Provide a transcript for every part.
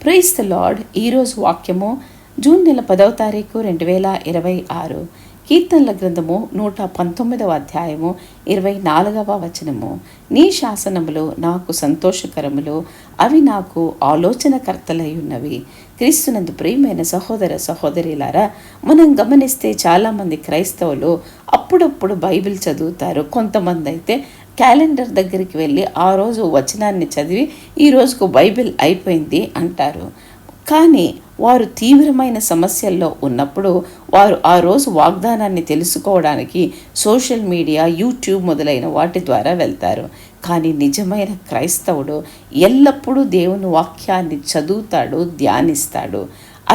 Praise the lord. ఈరోజు వాక్యము June నెల 10వ తారీఖు 2026. కీర్తనల గ్రంథము 119వ అధ్యాయము 24వ వచనము. నీ శాసనములు నాకు సంతోషకరములు, అవి నాకు ఆలోచనకర్తలై ఉన్నవి. క్రీస్తునందు ప్రియమైన సహోదర సహోదరులారా, మనం గమనిస్తే చాలామంది క్రైస్తవులు అప్పుడప్పుడు బైబిల్ చదువుతారు. కొంతమంది అయితే క్యాలెండర్ దగ్గరికి వెళ్ళి ఆ రోజు వచనాన్ని చదివి ఈ రోజుకు బైబిల్ అయిపోయింది అంటారు. కానీ వారు తీవ్రమైన సమస్యల్లో ఉన్నప్పుడు వారు ఆ రోజు వాగ్దానాన్ని తెలుసుకోవడానికి సోషల్ మీడియా, యూట్యూబ్ మొదలైన వాటి ద్వారా వెళ్తారు. కానీ నిజమైన క్రైస్తవుడు ఎల్లప్పుడూ దేవుని వాక్యాన్ని చదువుతాడు, ధ్యానిస్తాడు.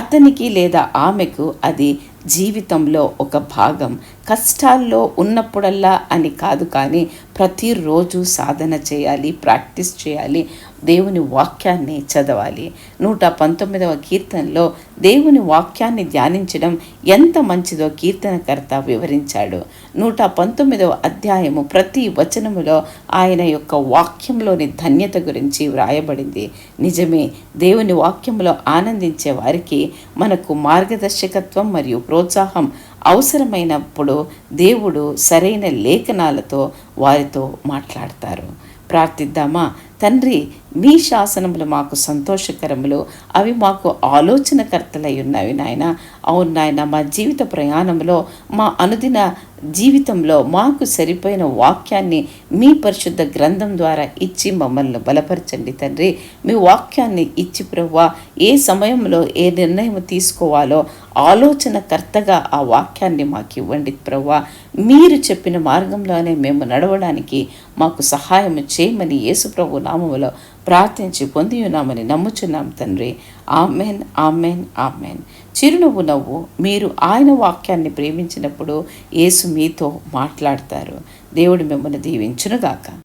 అతనికి లేదా ఆమెకు అది జీవితంలో ఒక భాగం. కష్టాల్లో ఉన్నప్పుడల్లా అని కాదు, కానీ ప్రతిరోజు సాధన చేయాలి, ప్రాక్టీస్ చేయాలి, దేవుని వాక్యాన్ని చదవాలి. 119వ కీర్తనలో దేవుని వాక్యాన్ని ధ్యానించడం ఎంత మంచిదో కీర్తనకర్త వివరించాడు. 119వ అధ్యాయము ప్రతి వచనములో ఆయన యొక్క వాక్యంలోని ధన్యత గురించి వ్రాయబడింది. నిజమే, దేవుని వాక్యంలో ఆనందించే వారికి మనకు మార్గదర్శకత్వం మరియు ప్రోత్సాహం అవసరమైనప్పుడు దేవుడు సరైన లేఖనాలతో వారితో మాట్లాడతారు. ప్రార్థిద్దామా? తండ్రి, మీ శాసనములు మాకు సంతోషకరములు, అవి మాకు ఆలోచనకర్తలై ఉన్నవి నాయన. అవును నాయన, మా జీవిత ప్రయాణంలో, మా అనుదిన జీవితంలో మాకు సరిపోయిన వాక్యాన్ని మీ పరిశుద్ధ గ్రంథం ద్వారా ఇచ్చి మమ్మల్ని బలపరచండి తండ్రి. మీ వాక్యాన్ని ఇచ్చి ప్రభువా, ఏ సమయంలో ఏ నిర్ణయం తీసుకోవాలో ఆలోచనకర్తగా ఆ వాక్యాన్ని మాకు ఇవ్వండి ప్రభువా. మీరు చెప్పిన మార్గంలోనే మేము నడవడానికి మాకు సహాయం చేయమని యేసు ప్రభు నామములో ప్రార్థించి పొంది ఉన్నామని నమ్ముచున్నాం తండ్రి. Amen, amen, amen. చిరునవ్వు నవ్వు. మీరు ఆయన వాక్యాన్ని ప్రేమించినప్పుడు యేసు మీతో మాట్లాడతారు. దేవుడు మిమ్మల్ని దీవించునుగాక.